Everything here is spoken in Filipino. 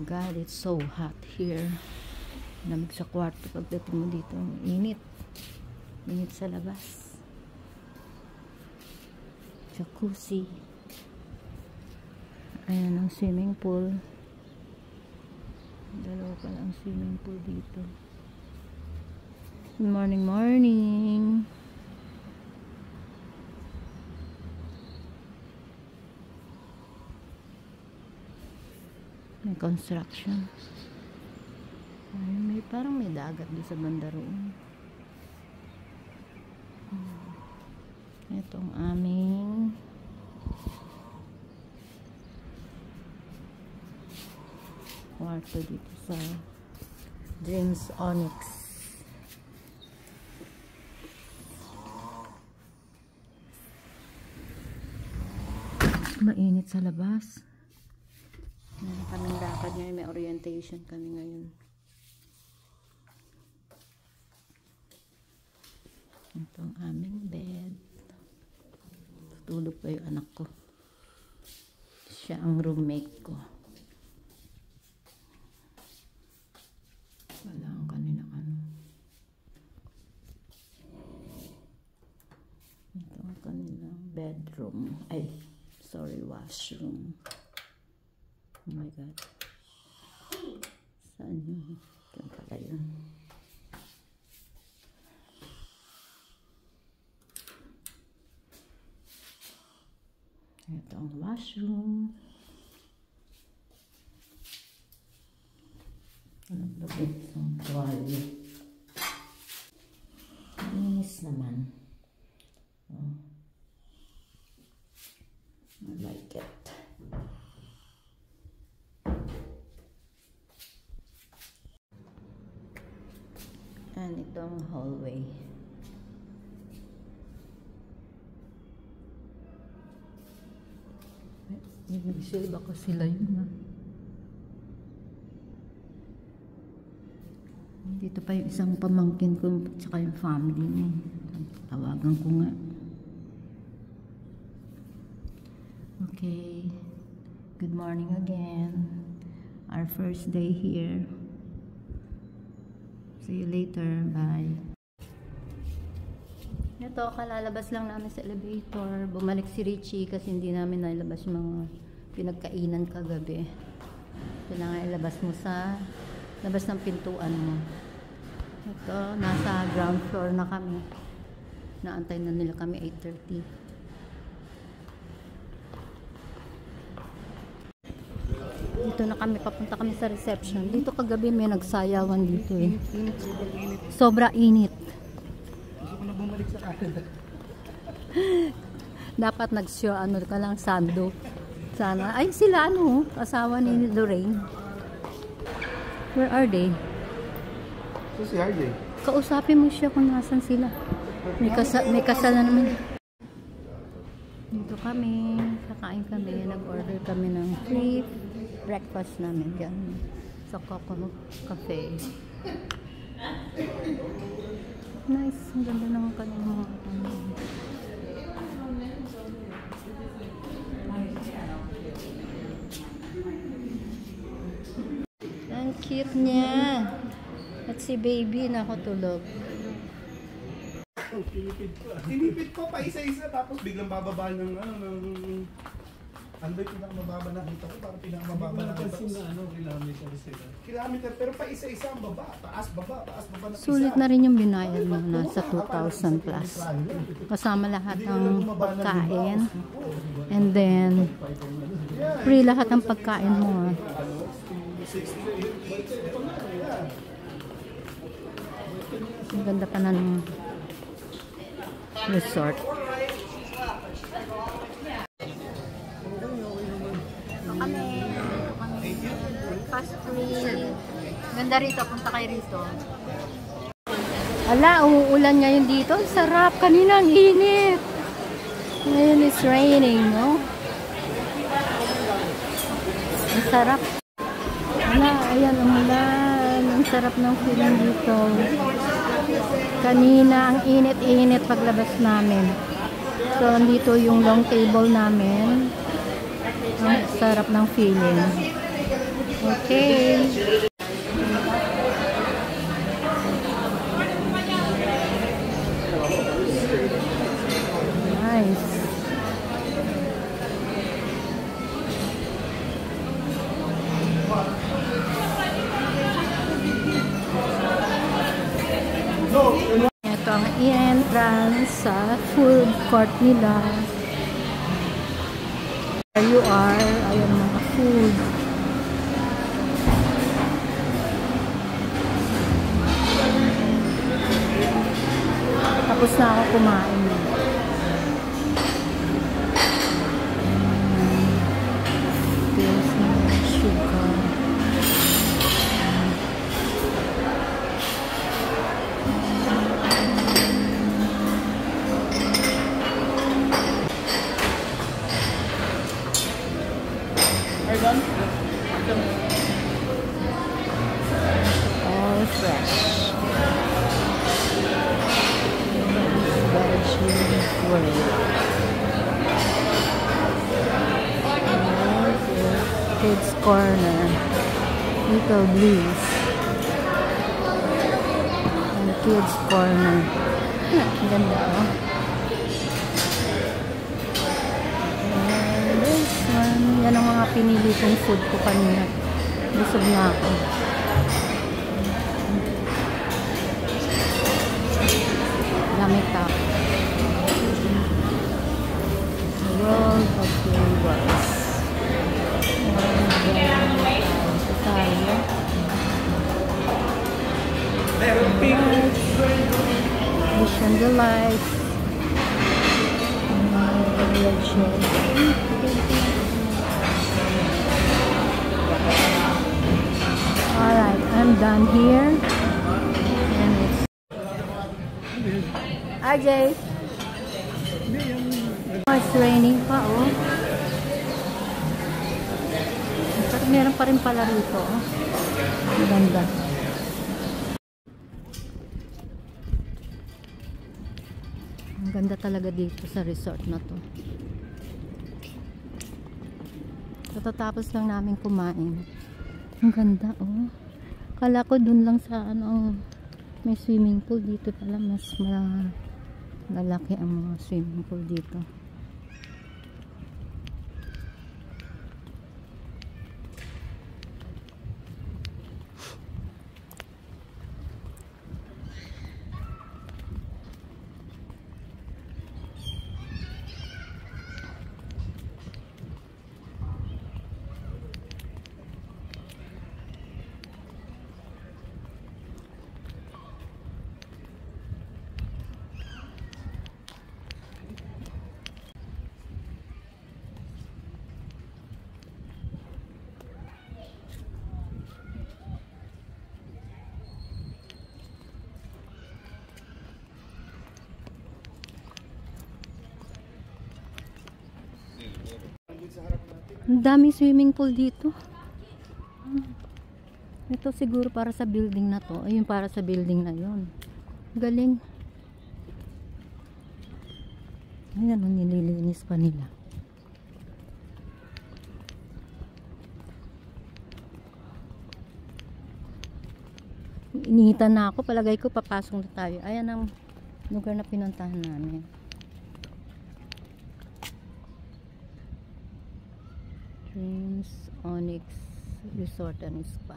God, it's so hot here. Lamig sa kwarto pagdating mo dito. Init. Init sa labas. Jacuzzi. Ayan ang swimming pool. Dalawa pa lang swimming pool dito. Good morning, morning. May construction. Ay, parang may dagat doon sa banda roon. Ito ang aming kwarto dito sa Dreams Onyx. Mainit sa labas. Meron kaming lakad ngayon. May orientation kami ngayon. Ito ang aming bed. Tulog pa yung anak ko. Siya ang roommate ko. Wala ang kanilang ano. Ito ang kanilang bedroom. Ay, sorry, washroom. Oh my God. Saan yun? Saan pala yun? Ito ang washroom. Ang labit ng tuwalya. Linis naman. Oh. I like it. And itong hallway. Nag-sale baka sila yun ha. Dito pa yung isang pamangkin ko tsaka yung family niya. Tawagan ko nga. Okay. Good morning again. Our first day here. See you later. Bye. Ito, kalalabas lang namin sa elevator. Bumalik si Richie kasi hindi namin nailabas yung mga pinagkainan kagabi. Kailangan ilabas mo sa labas ng pintuan mo. Ito, nasa ground floor na kami. Naantay na nila kami 8:30. Dito na kami, papunta kami sa reception. Dito kagabi may nagsayawan dito eh. Sobra init. Bumalik sa akin. Dapat nag-show ano ka lang sando. Sana. Ay sila ano, asawa ni Lorraine. Where are they? So si RJ. Kausapin mo siya kung nasan sila. May kasal na naman. Dito kami, kakain kami, nag-order kami ng free breakfast namin yan sa Coco Cafe. Nice, ang ganda naman kanyang mga ang cute niya. At si baby nakatulog. Tinipid ko pa isa-isa tapos biglang bababa ng ano ba yung pinakamababa nakita ko? Parang pinakamababa nakita ko. Kilometer sila. Kilometer, pero pa isa-isa ang baba. Taas, baba na isa. Sulit na rin yung binayad mo na sa 2,000 plus. Kasama lahat ng pagkain. And then, free lahat ng pagkain mo. Ang ganda pa na ng resort. Fast free. Ganda rito, punta kayo rito. Ala, umuulan ngayon dito. Sarap, kanina ang init. Ngayon it's raining, no? Ang sarap. Ala, ayan, umulan. Ang sarap ng feeling dito. Kanina, ang init-init paglabas namin. So, andito yung long table namin. Ang sarap ng feeling. Okay. Nice. Ito ang entrance sa food court nila. There you are. Ayan mga food. Tapos na ako kumain. There's no sugar. All fresh. Kids Corner, Little Blues, and Kids Corner. Ganda oh. And this one, yan ang mga pinili kong food ko kanina. Busog na ako. Gamit ako. World of Flavors. Italia. Mission Delight. Alright, I'm done here. And it's RJ. It's raining pa, oh. Pero meron pa rin pala rito, oh. Ang ganda. Ang ganda talaga dito sa resort na to. Katatapos lang namin kumain. Ang ganda, oh. Kala ko dun lang sa ano, may swimming pool. Dito pala mas malalaki ang mga swimming pool dito. Ang daming swimming pool dito. Ito siguro para sa building na to. Ayun, para sa building na yun. Galing. Ayan, nililinis pa nila. Inihitan na ako. Palagay ko papasok na tayo. Ayan ang lugar na pinuntahan namin. Dreams Onyx Resort and Spa.